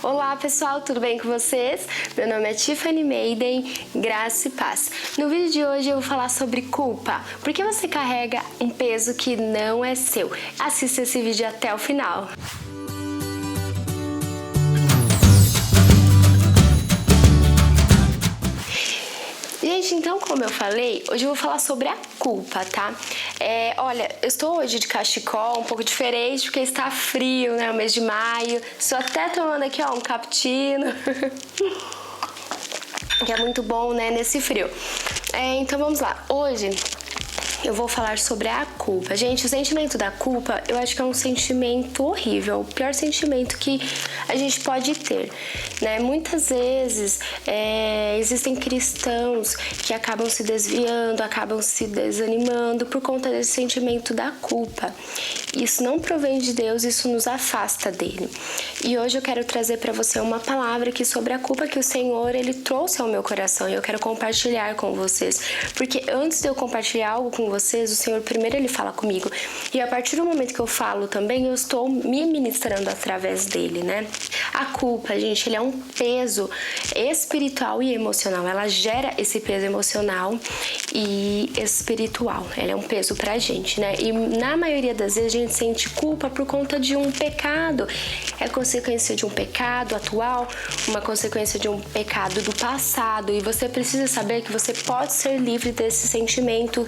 Olá pessoal, tudo bem com vocês? Meu nome é Tiffany Maiden, graça e paz. No vídeo de hoje eu vou falar sobre culpa. Por que você carrega um peso que não é seu? Assista esse vídeo até o final. Gente, então como eu falei, hoje eu vou falar sobre a culpa, tá? Olha, eu estou hoje de cachecol, um pouco diferente, porque está frio, né? O mês de maio. Estou até tomando aqui, ó, um cappuccino. Que é muito bom, né, nesse frio. Então vamos lá. Hoje eu vou falar sobre a culpa. Gente, o sentimento da culpa, eu acho que é um sentimento horrível, o pior sentimento que a gente pode ter, né? Muitas vezes existem cristãos que acabam se desviando, acabam se desanimando por conta desse sentimento da culpa. Isso não provém de Deus, isso nos afasta dele. E hoje eu quero trazer para você uma palavra aqui sobre a culpa que o Senhor, Ele trouxe ao meu coração e eu quero compartilhar com vocês. Porque antes de eu compartilhar algo com vocês, o Senhor primeiro Ele fala comigo. E a partir do momento que eu falo também, eu estou me ministrando através dele, né? A culpa, gente, ele é um peso espiritual e emocional. Ela gera esse peso emocional e espiritual. Ela é um peso pra gente, né? E na maioria das vezes a gente sente culpa por conta de um pecado. É consequência de um pecado atual, uma consequência de um pecado do passado. E você precisa saber que você pode ser livre desse sentimento.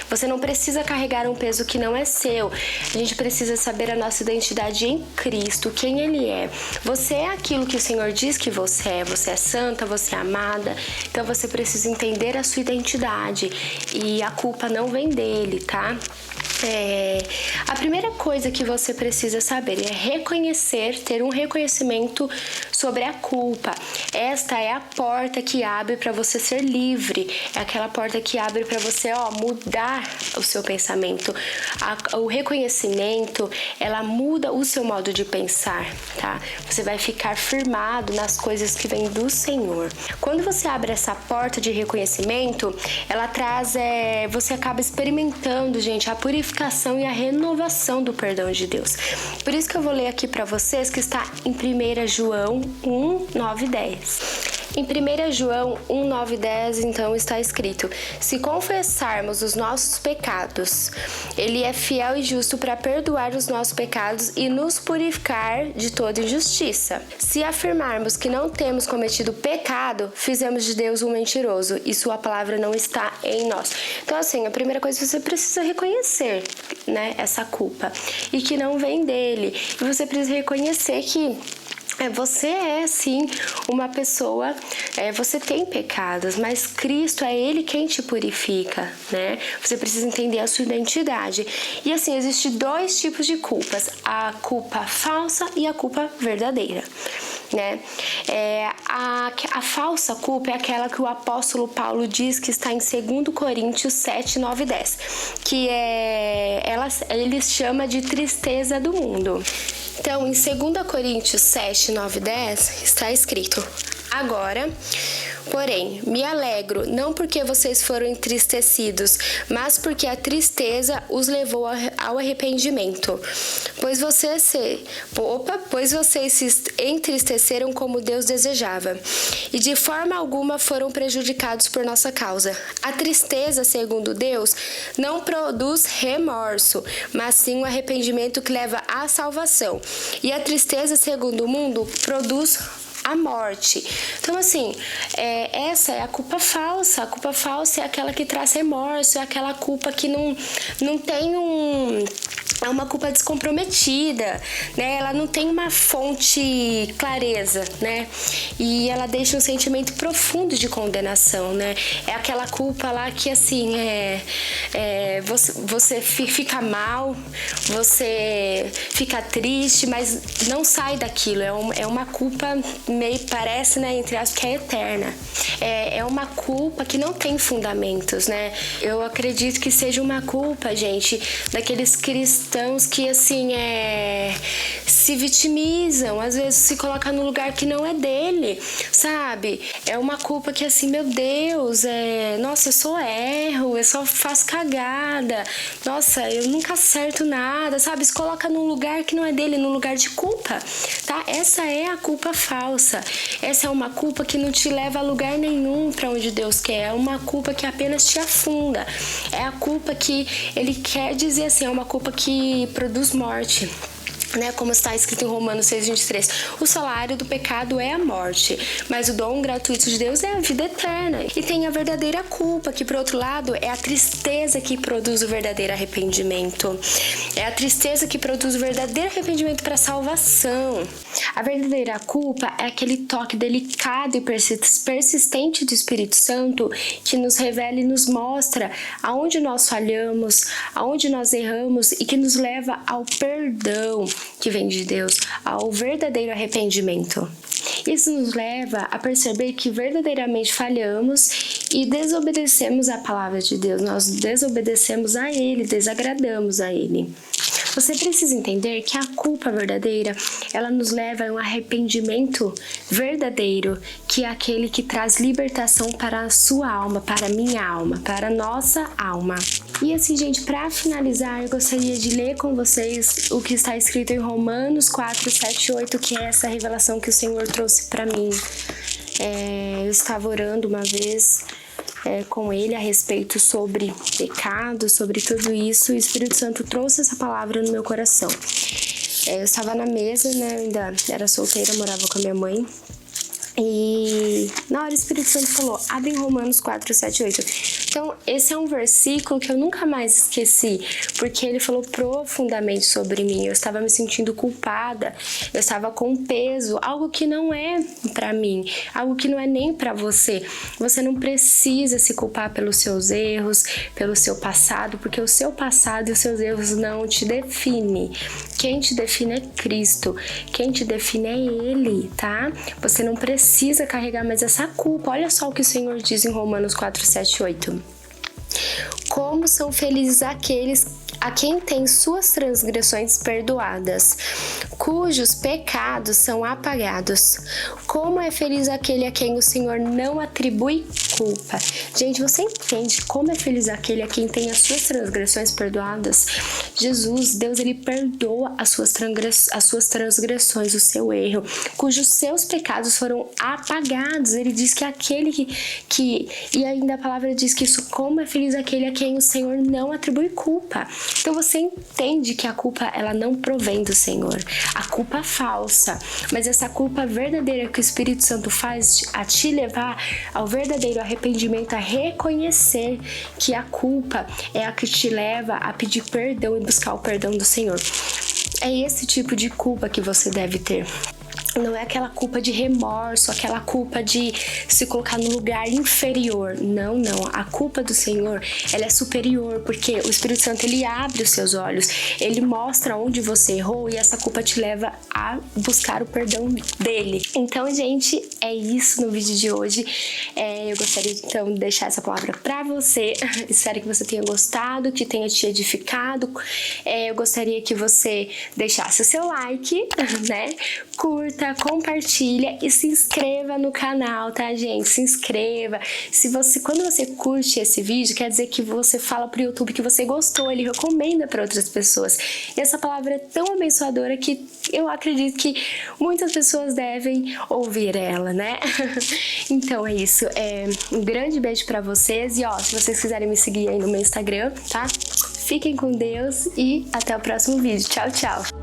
Você não precisa carregar um peso que não é seu. A gente precisa saber a nossa identidade em Cristo, quem Ele é. Você é aquilo que o Senhor diz que você é. Você é santa, você é amada. Então você precisa entender a sua identidade. E a culpa não vem dele, tá? A primeira coisa que você precisa saber é reconhecer, ter um reconhecimento sobre a culpa. Esta é a porta que abre para você ser livre. É aquela porta que abre para você, mudar o seu pensamento. O reconhecimento, ela muda o seu modo de pensar, tá? Você vai ficar firmado nas coisas que vêm do Senhor. Quando você abre essa porta de reconhecimento, ela traz, você acaba experimentando, gente, a purificação e a renovação do perdão de Deus. Por isso que eu vou ler aqui para vocês que está em 1 João 1, 9 e 10. Em 1 João 1, 9 e 10, então, está escrito: se confessarmos os nossos pecados, Ele é fiel e justo para perdoar os nossos pecados e nos purificar de toda injustiça. Se afirmarmos que não temos cometido pecado, fizemos de Deus um mentiroso e sua palavra não está em nós. Então, assim, a primeira coisa, você precisa reconhecer, né, essa culpa e que não vem dele. E você precisa reconhecer que você é sim uma pessoa, você tem pecados, mas Cristo é Ele quem te purifica, né? Você precisa entender a sua identidade. E assim, existem dois tipos de culpas: a culpa falsa e a culpa verdadeira, né? A falsa culpa é aquela que o apóstolo Paulo diz que está em 2 Coríntios 7, 9 e 10, que ele chama de tristeza do mundo. Então, em 2 Coríntios 7, 9 e 10, está escrito: agora, porém, me alegro, não porque vocês foram entristecidos, mas porque a tristeza os levou ao arrependimento. Pois vocês se entristeceram como Deus desejava, e de forma alguma foram prejudicados por nossa causa. A tristeza, segundo Deus, não produz remorso, mas sim um arrependimento que leva à salvação. E a tristeza, segundo o mundo, produz a morte. Então, assim, essa é a culpa falsa. A culpa falsa é aquela que traz remorso, é aquela culpa que não tem é uma culpa descomprometida, né? Ela não tem uma fonte clareza, né? E ela deixa um sentimento profundo de condenação, né? É aquela culpa lá que, assim, você fica mal, você fica triste, mas não sai daquilo. É uma culpa meio, parece, né, entre aspas, que é eterna. É uma culpa que não tem fundamentos, né? Eu acredito que seja uma culpa, gente, daqueles cristãos cristãos que, assim, se vitimizam, às vezes se colocam no lugar que não é dele, sabe? É uma culpa que, assim, meu Deus, nossa, eu só erro, eu só faço cagada, nossa, eu nunca acerto nada, sabe? Se coloca num lugar que não é dele, num lugar de culpa, tá? Essa é a culpa falsa. Essa é uma culpa que não te leva a lugar nenhum para onde Deus quer. É uma culpa que apenas te afunda. É a culpa que ele quer dizer assim, é uma culpa que produz morte. Né, como está escrito em Romanos 6:23, o salário do pecado é a morte, mas o dom gratuito de Deus é a vida eterna. E tem a verdadeira culpa, que por outro lado é a tristeza que produz o verdadeiro arrependimento. É a tristeza que produz o verdadeiro arrependimento para a salvação. A verdadeira culpa é aquele toque delicado e persistente do Espírito Santo que nos revela e nos mostra aonde nós falhamos, aonde nós erramos e que nos leva ao perdão que vem de Deus, ao verdadeiro arrependimento. Isso nos leva a perceber que verdadeiramente falhamos e desobedecemos a palavra de Deus. Nós desobedecemos a Ele, desagradamos a Ele. Você precisa entender que a culpa verdadeira, ela nos leva a um arrependimento verdadeiro, que é aquele que traz libertação para a sua alma, para a minha alma, para a nossa alma. E assim, gente, para finalizar, eu gostaria de ler com vocês o que está escrito em Romanos 4, 7, 8, que é essa revelação que o Senhor trouxe para mim. Eu estava orando uma vez com ele a respeito sobre pecado, sobre tudo isso, e o Espírito Santo trouxe essa palavra no meu coração. Eu estava na mesa, né, ainda era solteira, morava com a minha mãe, e na hora o Espírito Santo falou, abre em Romanos 4, 7, 8. Então, esse é um versículo que eu nunca mais esqueci, porque ele falou profundamente sobre mim. Eu estava me sentindo culpada, eu estava com peso, algo que não é pra mim, algo que não é nem pra você. Você não precisa se culpar pelos seus erros, pelo seu passado, porque o seu passado e os seus erros não te definem. Quem te define é Cristo, quem te define é Ele, tá? Você não precisa carregar mais essa culpa. Olha só o que o Senhor diz em Romanos 4, 7, 8. Como são felizes aqueles a quem tem suas transgressões perdoadas, cujos pecados são apagados. Como é feliz aquele a quem o Senhor não atribui culpa. Gente, você entende como é feliz aquele a quem tem as suas transgressões perdoadas? Jesus, Deus, ele perdoa as suas transgressões, o seu erro, cujos seus pecados foram apagados. Ele diz que aquele que e ainda a palavra diz que isso, como é feliz aquele a quem o Senhor não atribui culpa. Então você entende que a culpa, ela não provém do Senhor. A culpa é falsa, mas essa culpa verdadeira que o Espírito Santo faz a te levar ao verdadeiro arrependimento, a reconhecer que a culpa é a que te leva a pedir perdão e buscar o perdão do Senhor. É esse tipo de culpa que você deve ter. Não é aquela culpa de remorso, aquela culpa de se colocar no lugar inferior. Não, não. A culpa do Senhor, ela é superior, porque o Espírito Santo, ele abre os seus olhos, ele mostra onde você errou e essa culpa te leva a buscar o perdão dele. Então, gente, é isso no vídeo de hoje. Eu gostaria, então, de deixar essa palavra pra você. Espero que você tenha gostado, que tenha te edificado. Eu gostaria que você deixasse o seu like, né? Curta, compartilha e se inscreva no canal, tá, gente? Se inscreva. Quando você curte esse vídeo, quer dizer que você fala pro YouTube que você gostou, ele recomenda para outras pessoas. E essa palavra é tão abençoadora que eu acredito que muitas pessoas devem ouvir ela, né? Então é isso. Um grande beijo pra vocês e se vocês quiserem me seguir aí no meu Instagram, tá? Fiquem com Deus e até o próximo vídeo. Tchau, tchau!